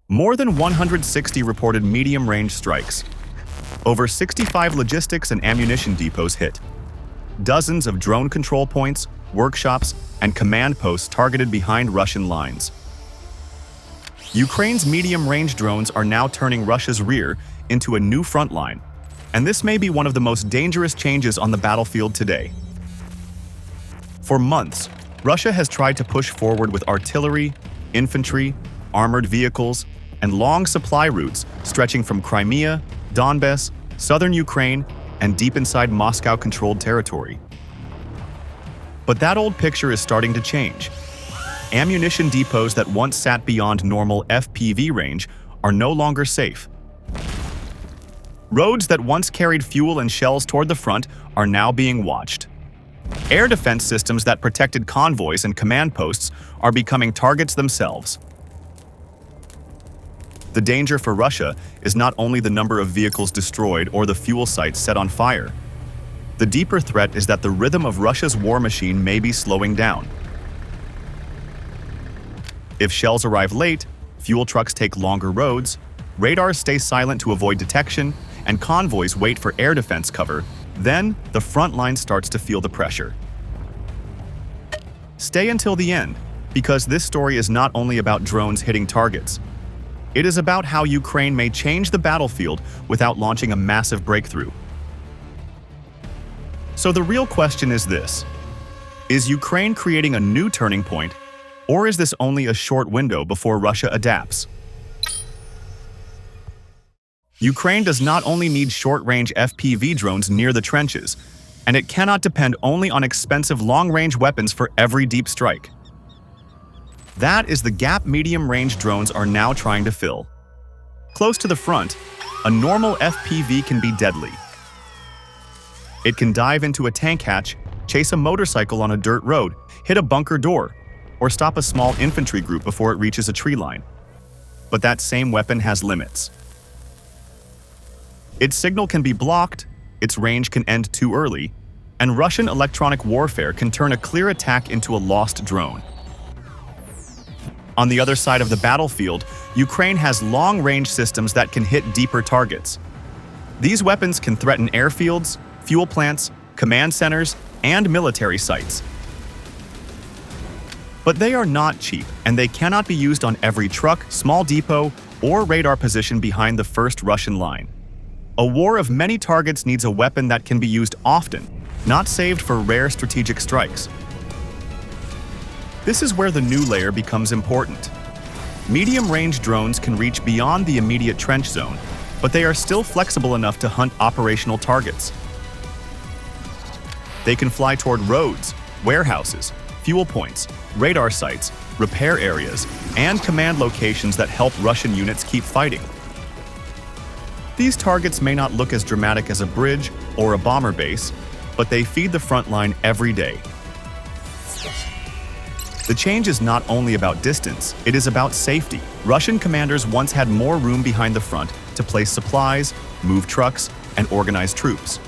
More than 160 reported medium-range strikes. Over 65 logistics and ammunition depots hit. Dozens of drone control points, workshops, and command posts targeted behind Russian lines. Ukraine's medium-range drones are now turning Russia's rear into a new front line, and this may be one of the most dangerous changes on the battlefield today. For months, Russia has tried to push forward with artillery, infantry, armored vehicles, and long supply routes stretching from Crimea, Donbass, southern Ukraine, and deep inside Moscow-controlled territory. But that old picture is starting to change. Ammunition depots that once sat beyond normal FPV range are no longer safe. Roads that once carried fuel and shells toward the front are now being watched. Air defense systems that protected convoys and command posts are becoming targets themselves. The danger for Russia is not only the number of vehicles destroyed or the fuel sites set on fire. The deeper threat is that the rhythm of Russia's war machine may be slowing down. If shells arrive late, fuel trucks take longer roads, radars stay silent to avoid detection, and convoys wait for air defense cover, then the front line starts to feel the pressure. Stay until the end, because this story is not only about drones hitting targets. It is about how Ukraine may change the battlefield without launching a massive breakthrough. So the real question is this: is Ukraine creating a new turning point, or is this only a short window before Russia adapts? Ukraine does not only need short-range FPV drones near the trenches, and it cannot depend only on expensive long-range weapons for every deep strike. That is the gap medium-range drones are now trying to fill. Close to the front, a normal FPV can be deadly. It can dive into a tank hatch, chase a motorcycle on a dirt road, hit a bunker door, or stop a small infantry group before it reaches a tree line. But that same weapon has limits. Its signal can be blocked, its range can end too early, and Russian electronic warfare can turn a clear attack into a lost drone. On the other side of the battlefield, Ukraine has long-range systems that can hit deeper targets. These weapons can threaten airfields, fuel plants, command centers, and military sites. But they are not cheap, and they cannot be used on every truck, small depot, or radar position behind the first Russian line. A war of many targets needs a weapon that can be used often, not saved for rare strategic strikes. This is where the new layer becomes important. Medium-range drones can reach beyond the immediate trench zone, but they are still flexible enough to hunt operational targets. They can fly toward roads, warehouses, fuel points, radar sites, repair areas, and command locations that help Russian units keep fighting. These targets may not look as dramatic as a bridge or a bomber base, but they feed the front line every day. The change is not only about distance, it is about safety. Russian commanders once had more room behind the front to place supplies, move trucks, and organize troops.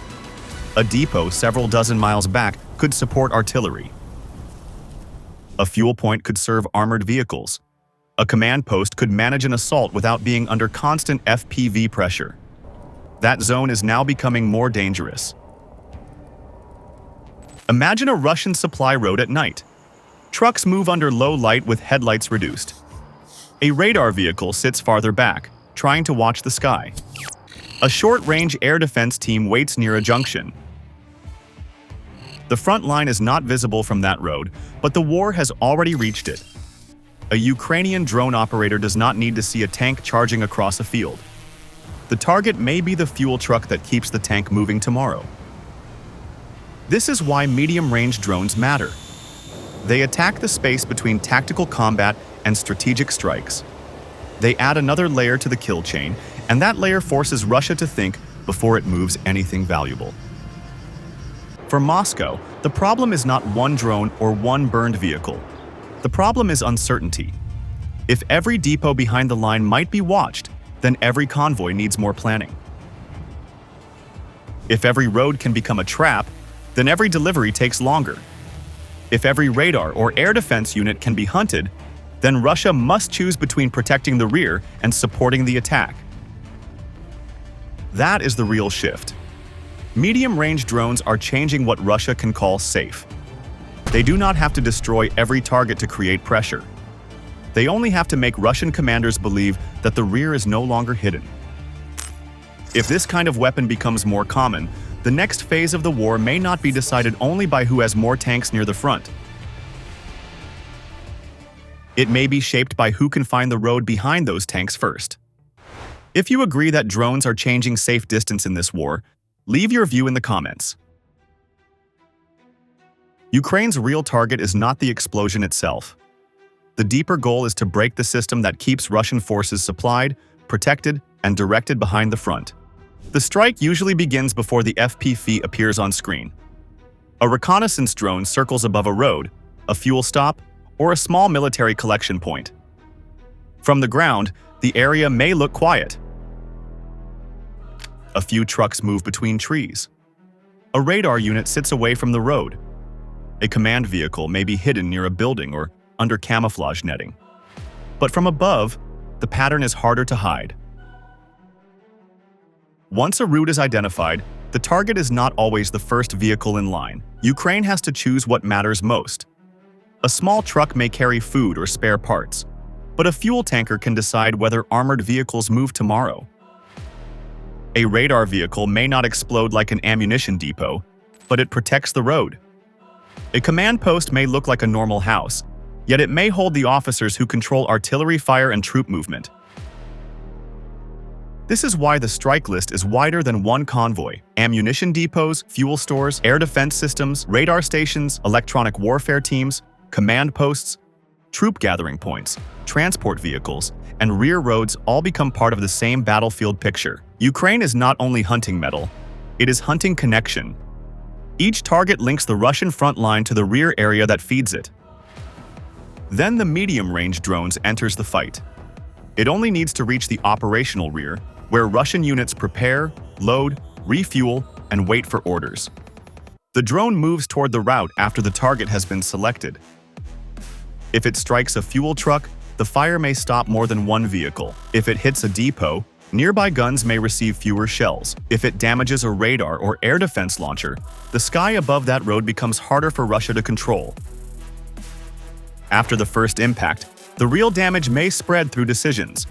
A depot several dozen miles back could support artillery. A fuel point could serve armored vehicles. A command post could manage an assault without being under constant FPV pressure. That zone is now becoming more dangerous. Imagine a Russian supply road at night. Trucks move under low light with headlights reduced. A radar vehicle sits farther back, trying to watch the sky. A short-range air defense team waits near a junction. The front line is not visible from that road, but the war has already reached it. A Ukrainian drone operator does not need to see a tank charging across a field. The target may be the fuel truck that keeps the tank moving tomorrow. This is why medium-range drones matter. They attack the space between tactical combat and strategic strikes. They add another layer to the kill chain, and that layer forces Russia to think before it moves anything valuable. For Moscow, the problem is not one drone or one burned vehicle. The problem is uncertainty. If every depot behind the line might be watched, then every convoy needs more planning. If every road can become a trap, then every delivery takes longer. If every radar or air defense unit can be hunted, then Russia must choose between protecting the rear and supporting the attack. That is the real shift. Medium-range drones are changing what Russia can call safe. They do not have to destroy every target to create pressure. They only have to make Russian commanders believe that the rear is no longer hidden. If this kind of weapon becomes more common, the next phase of the war may not be decided only by who has more tanks near the front. It may be shaped by who can find the road behind those tanks first. If you agree that drones are changing safe distance in this war, leave your view in the comments. Ukraine's real target is not the explosion itself. The deeper goal is to break the system that keeps Russian forces supplied, protected, and directed behind the front. The strike usually begins before the FPV appears on screen. A reconnaissance drone circles above a road, a fuel stop, or a small military collection point. From the ground, the area may look quiet. A few trucks move between trees. A radar unit sits away from the road. A command vehicle may be hidden near a building or under camouflage netting. But from above, the pattern is harder to hide. Once a route is identified, the target is not always the first vehicle in line. Ukraine has to choose what matters most. A small truck may carry food or spare parts, but a fuel tanker can decide whether armored vehicles move tomorrow. A radar vehicle may not explode like an ammunition depot, but it protects the road. A command post may look like a normal house, yet it may hold the officers who control artillery fire and troop movement. This is why the strike list is wider than one convoy. Ammunition depots, fuel stores, air defense systems, radar stations, electronic warfare teams, command posts, troop gathering points, transport vehicles, and rear roads all become part of the same battlefield picture. Ukraine is not only hunting metal, it is hunting connection. Each target links the Russian front line to the rear area that feeds it. Then the medium-range drones enters the fight. It only needs to reach the operational rear, where Russian units prepare, load, refuel, and wait for orders. The drone moves toward the route after the target has been selected. If it strikes a fuel truck, the fire may stop more than one vehicle. If it hits a depot, nearby guns may receive fewer shells. If it damages a radar or air defense launcher, the sky above that road becomes harder for Russia to control. After the first impact, the real damage may spread through decisions.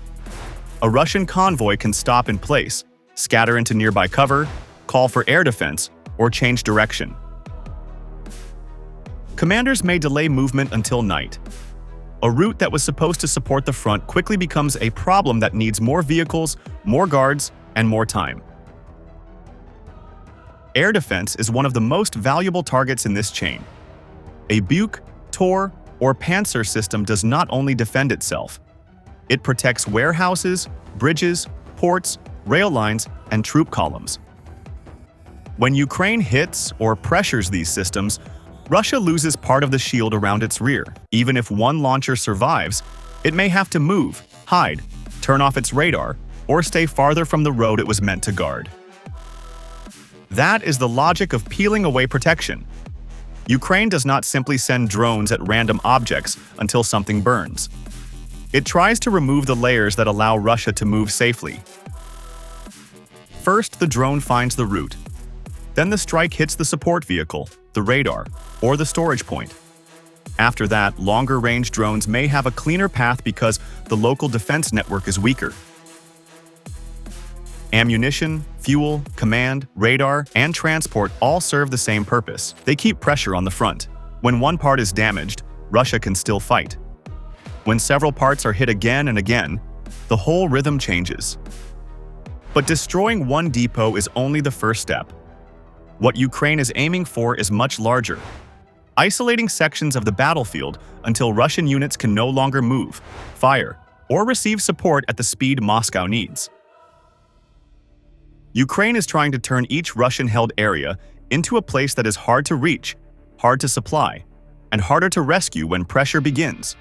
A Russian convoy can stop in place, scatter into nearby cover, call for air defense, or change direction. Commanders may delay movement until night. A route that was supposed to support the front quickly becomes a problem that needs more vehicles, more guards, and more time. Air defense is one of the most valuable targets in this chain. A Buk, Tor, or Panzer system does not only defend itself. It protects warehouses, bridges, ports, rail lines, and troop columns. When Ukraine hits or pressures these systems, Russia loses part of the shield around its rear. Even if one launcher survives, it may have to move, hide, turn off its radar, or stay farther from the road it was meant to guard. That is the logic of peeling away protection. Ukraine does not simply send drones at random objects until something burns. It tries to remove the layers that allow Russia to move safely. First, the drone finds the route. Then the strike hits the support vehicle, the radar, or the storage point. After that, longer-range drones may have a cleaner path because the local defense network is weaker. Ammunition, fuel, command, radar, and transport all serve the same purpose. They keep pressure on the front. When one part is damaged, Russia can still fight. When several parts are hit again and again, the whole rhythm changes. But destroying one depot is only the first step. What Ukraine is aiming for is much larger, isolating sections of the battlefield until Russian units can no longer move, fire, or receive support at the speed Moscow needs. Ukraine is trying to turn each Russian-held area into a place that is hard to reach, hard to supply, and harder to rescue when pressure begins.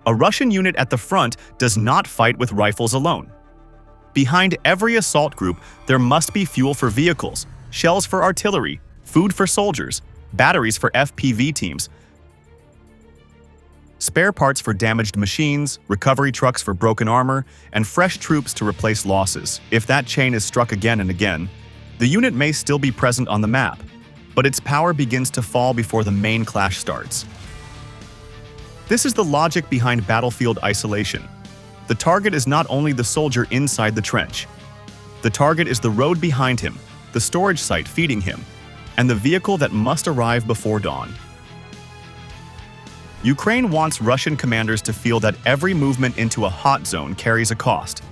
A Russian unit at the front does not fight with rifles alone. Behind every assault group, there must be fuel for vehicles, shells for artillery, food for soldiers, batteries for FPV teams. spare parts for damaged machines, recovery trucks for broken armor, and fresh troops to replace losses. If that chain is struck again and again, the unit may still be present on the map, but its power begins to fall before the main clash starts. This is the logic behind battlefield isolation. The target is not only the soldier inside the trench. The target is the road behind him, the storage site feeding him, and the vehicle that must arrive before dawn. Ukraine wants Russian commanders to feel that every movement into a hot zone carries a cost.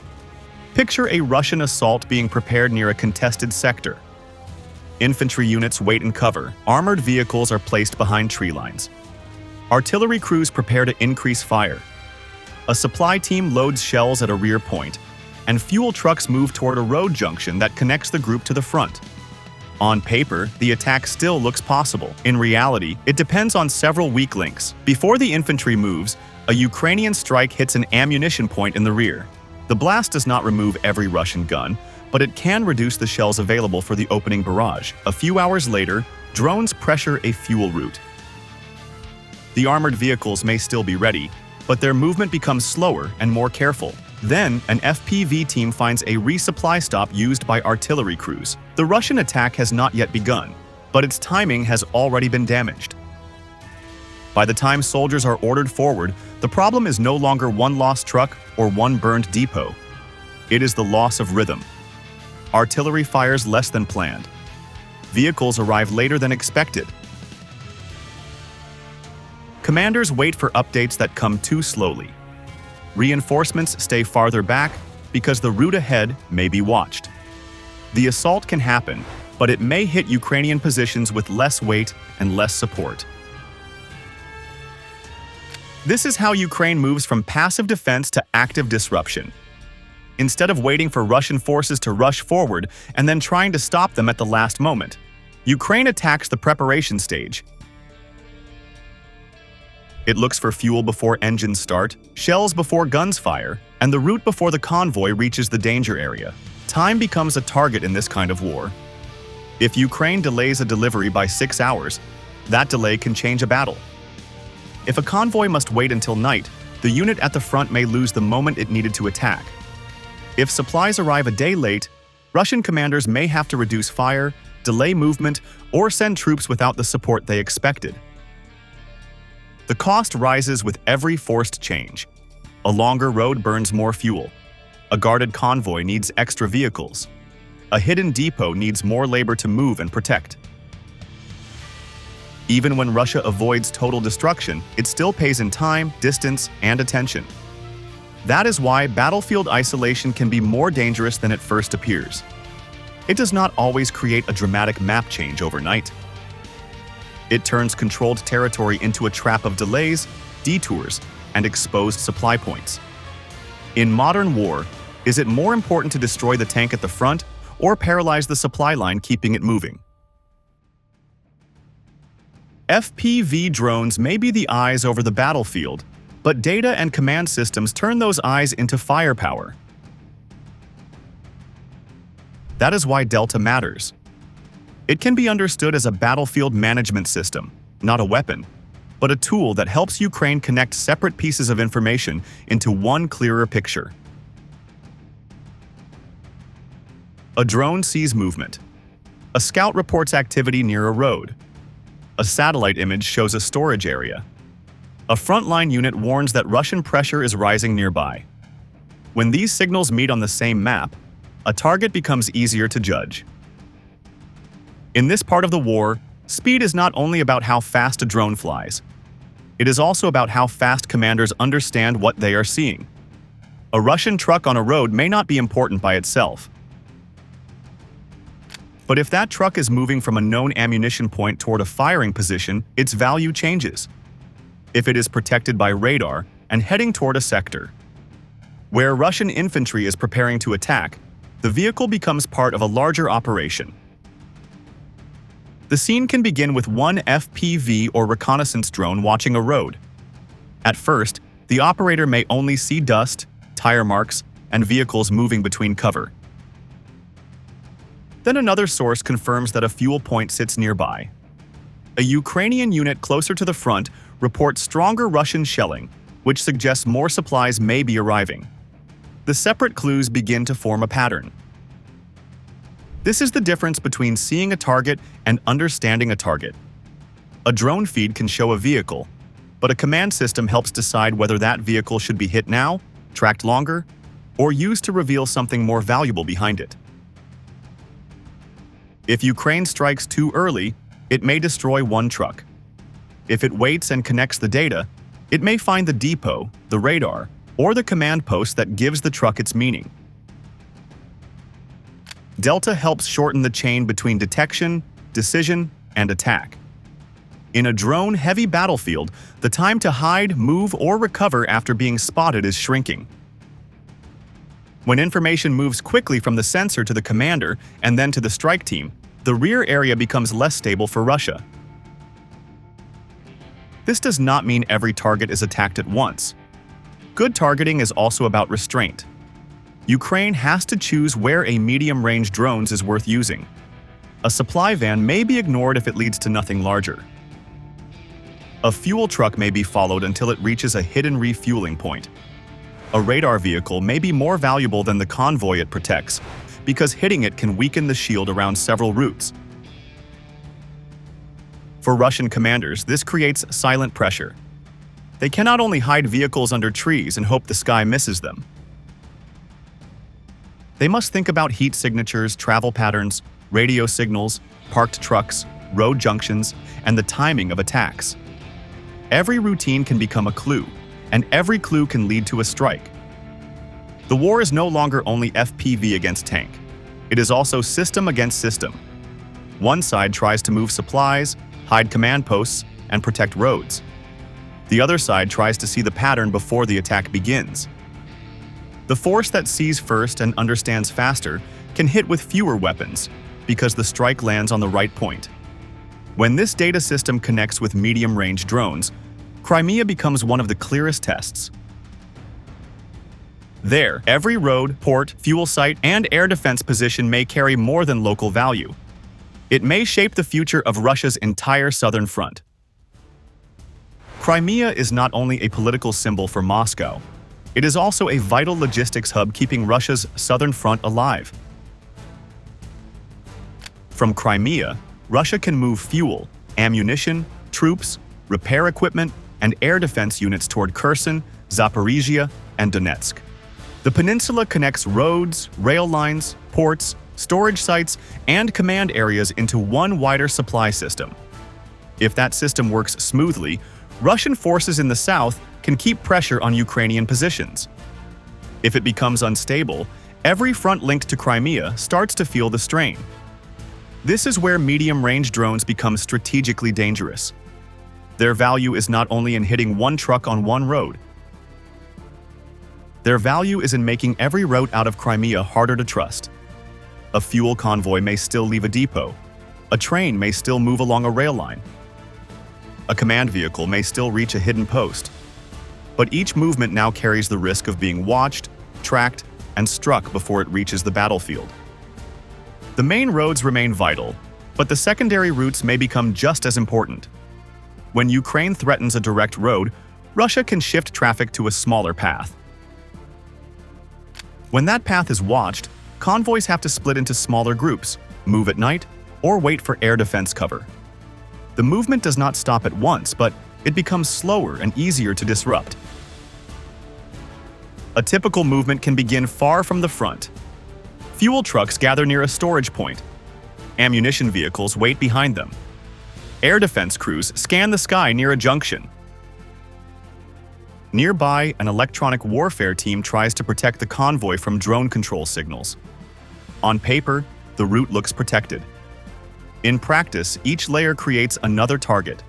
Picture a Russian assault being prepared near a contested sector. Infantry units wait in cover, armored vehicles are placed behind tree lines. Artillery crews prepare to increase fire. A supply team loads shells at a rear point, and fuel trucks move toward a road junction that connects the group to the front. On paper, the attack still looks possible. In reality, it depends on several weak links. Before the infantry moves, a Ukrainian strike hits an ammunition point in the rear. The blast does not remove every Russian gun, but it can reduce the shells available for the opening barrage. A few hours later, drones pressure a fuel route. The armored vehicles may still be ready, but their movement becomes slower and more careful. Then, an FPV team finds a resupply stop used by artillery crews. The Russian attack has not yet begun, but its timing has already been damaged. By the time soldiers are ordered forward, the problem is no longer one lost truck or one burned depot. It is the loss of rhythm. Artillery fires less than planned. Vehicles arrive later than expected. Commanders wait for updates that come too slowly. Reinforcements stay farther back because the route ahead may be watched. The assault can happen, but it may hit Ukrainian positions with less weight and less support. This is how Ukraine moves from passive defense to active disruption. Instead of waiting for Russian forces to rush forward and then trying to stop them at the last moment, Ukraine attacks the preparation stage. It looks for fuel before engines start, shells before guns fire, and the route before the convoy reaches the danger area. Time becomes a target in this kind of war. If Ukraine delays a delivery by 6 hours, that delay can change a battle. If a convoy must wait until night, the unit at the front may lose the moment it needed to attack. If supplies arrive a day late, Russian commanders may have to reduce fire, delay movement, or send troops without the support they expected. The cost rises with every forced change. A longer road burns more fuel. A guarded convoy needs extra vehicles. A hidden depot needs more labor to move and protect. Even when Russia avoids total destruction, it still pays in time, distance, and attention. That is why battlefield isolation can be more dangerous than it first appears. It does not always create a dramatic map change overnight. It turns controlled territory into a trap of delays, detours, and exposed supply points. In modern war, is it more important to destroy the tank at the front or paralyze the supply line keeping it moving? FPV drones may be the eyes over the battlefield, but data and command systems turn those eyes into firepower. That is why Delta matters. It can be understood as a battlefield management system, not a weapon, but a tool that helps Ukraine connect separate pieces of information into one clearer picture. A drone sees movement. A scout reports activity near a road. A satellite image shows a storage area. A frontline unit warns that Russian pressure is rising nearby. When these signals meet on the same map, a target becomes easier to judge. In this part of the war, speed is not only about how fast a drone flies. It is also about how fast commanders understand what they are seeing. A Russian truck on a road may not be important by itself. But if that truck is moving from a known ammunition point toward a firing position, its value changes. If it is protected by radar and heading toward a sector where Russian infantry is preparing to attack, the vehicle becomes part of a larger operation. The scene can begin with one FPV or reconnaissance drone watching a road. At first, the operator may only see dust, tire marks, and vehicles moving between cover. Then another source confirms that a fuel point sits nearby. A Ukrainian unit closer to the front report stronger Russian shelling, which suggests more supplies may be arriving. The separate clues begin to form a pattern. This is the difference between seeing a target and understanding a target. A drone feed can show a vehicle, but a command system helps decide whether that vehicle should be hit now, tracked longer, or used to reveal something more valuable behind it. If Ukraine strikes too early, it may destroy one truck. If it waits and connects the data, it may find the depot, the radar, or the command post that gives the truck its meaning. Delta helps shorten the chain between detection, decision, and attack. In a drone-heavy battlefield, the time to hide, move, or recover after being spotted is shrinking. When information moves quickly from the sensor to the commander and then to the strike team, the rear area becomes less stable for Russia. This does not mean every target is attacked at once. Good targeting is also about restraint. Ukraine has to choose where a medium-range drone is worth using. A supply van may be ignored if it leads to nothing larger. A fuel truck may be followed until it reaches a hidden refueling point. A radar vehicle may be more valuable than the convoy it protects, because hitting it can weaken the shield around several routes. For Russian commanders, this creates silent pressure. They cannot only hide vehicles under trees and hope the sky misses them. They must think about heat signatures, travel patterns, radio signals, parked trucks, road junctions, and the timing of attacks. Every routine can become a clue, and every clue can lead to a strike. The war is no longer only FPV against tank. It is also system against system. One side tries to move supplies, hide command posts, and protect roads. The other side tries to see the pattern before the attack begins. The force that sees first and understands faster can hit with fewer weapons, because the strike lands on the right point. When this data system connects with medium-range drones, Crimea becomes one of the clearest tests. There, every road, port, fuel site, and air defense position may carry more than local value. It may shape the future of Russia's entire southern front. Crimea is not only a political symbol for Moscow, it is also a vital logistics hub keeping Russia's southern front alive. From Crimea, Russia can move fuel, ammunition, troops, repair equipment, and air defense units toward Kherson, Zaporizhia, and Donetsk. The peninsula connects roads, rail lines, ports, storage sites, and command areas into one wider supply system. If that system works smoothly, Russian forces in the south can keep pressure on Ukrainian positions. If it becomes unstable, every front linked to Crimea starts to feel the strain. This is where medium-range drones become strategically dangerous. Their value is not only in hitting one truck on one road. Their value is in making every route out of Crimea harder to trust. A fuel convoy may still leave a depot. A train may still move along a rail line. A command vehicle may still reach a hidden post. But each movement now carries the risk of being watched, tracked, and struck before it reaches the battlefield. The main roads remain vital, but the secondary routes may become just as important. When Ukraine threatens a direct road, Russia can shift traffic to a smaller path. When that path is watched, convoys have to split into smaller groups, move at night, or wait for air defense cover. The movement does not stop at once, but it becomes slower and easier to disrupt. A typical movement can begin far from the front. Fuel trucks gather near a storage point. Ammunition vehicles wait behind them. Air defense crews scan the sky near a junction. Nearby, an electronic warfare team tries to protect the convoy from drone control signals. On paper, the route looks protected. In practice, each layer creates another target.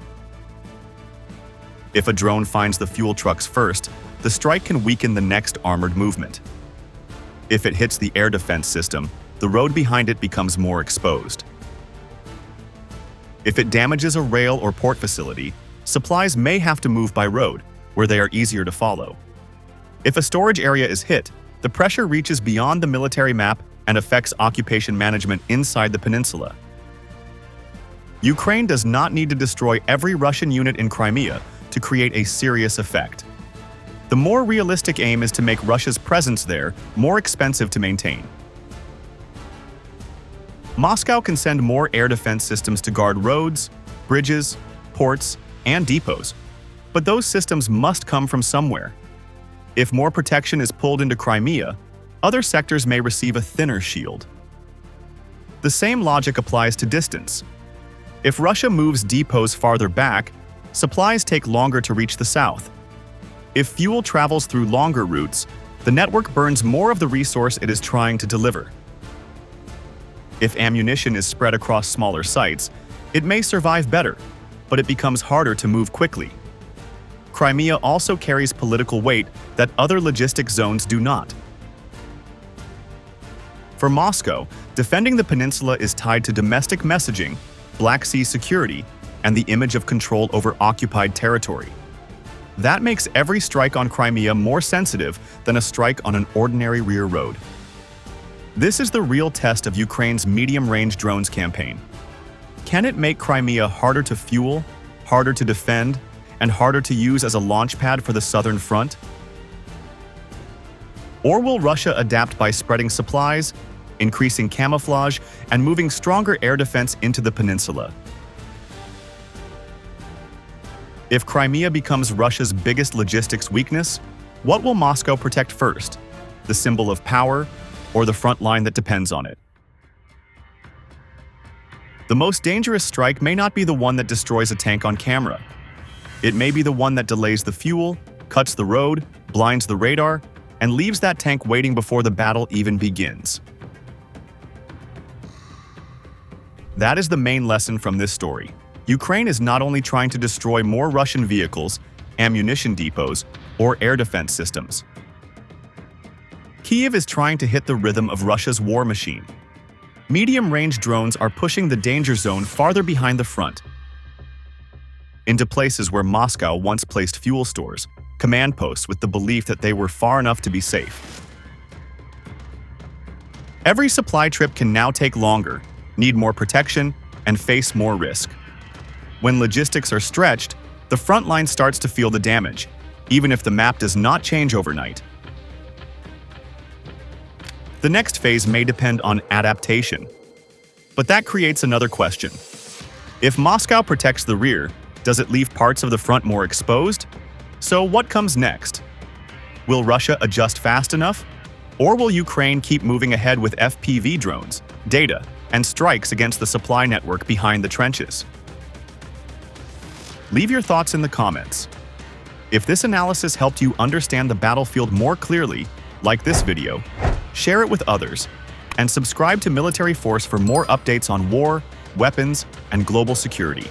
If a drone finds the fuel trucks first, the strike can weaken the next armored movement. If it hits the air defense system, the road behind it becomes more exposed. If it damages a rail or port facility, supplies may have to move by road, where they are easier to follow. If a storage area is hit, the pressure reaches beyond the military map and affects occupation management inside the peninsula. Ukraine does not need to destroy every Russian unit in Crimea to create a serious effect. The more realistic aim is to make Russia's presence there more expensive to maintain. Moscow can send more air defense systems to guard roads, bridges, ports, and depots, but those systems must come from somewhere. If more protection is pulled into Crimea, other sectors may receive a thinner shield. The same logic applies to distance. If Russia moves depots farther back, supplies take longer to reach the south. If fuel travels through longer routes, the network burns more of the resource it is trying to deliver. If ammunition is spread across smaller sites, it may survive better, but it becomes harder to move quickly. Crimea also carries political weight that other logistic zones do not. For Moscow, defending the peninsula is tied to domestic messaging, Black Sea security, and the image of control over occupied territory. That makes every strike on Crimea more sensitive than a strike on an ordinary rear road. This is the real test of Ukraine's medium-range drones campaign. Can it make Crimea harder to fuel, harder to defend, and harder to use as a launch pad for the southern front? Or will Russia adapt by spreading supplies, increasing camouflage, and moving stronger air defense into the peninsula? If Crimea becomes Russia's biggest logistics weakness, what will Moscow protect first? The symbol of power, or the front line that depends on it? The most dangerous strike may not be the one that destroys a tank on camera. It may be the one that delays the fuel, cuts the road, blinds the radar, and leaves that tank waiting before the battle even begins. That is the main lesson from this story. Ukraine is not only trying to destroy more Russian vehicles, ammunition depots, or air defense systems. Kyiv is trying to hit the rhythm of Russia's war machine. Medium-range drones are pushing the danger zone farther behind the front, into places where Moscow once placed fuel stores, command posts with the belief that they were far enough to be safe. Every supply trip can now take longer, need more protection, and face more risk. When logistics are stretched, the front line starts to feel the damage, even if the map does not change overnight. The next phase may depend on adaptation. But that creates another question. If Moscow protects the rear, does it leave parts of the front more exposed? So what comes next? Will Russia adjust fast enough? Or will Ukraine keep moving ahead with FPV drones, data, and strikes against the supply network behind the trenches? Leave your thoughts in the comments. If this analysis helped you understand the battlefield more clearly, like this video, share it with others, and subscribe to Military Force for more updates on war, weapons, and global security.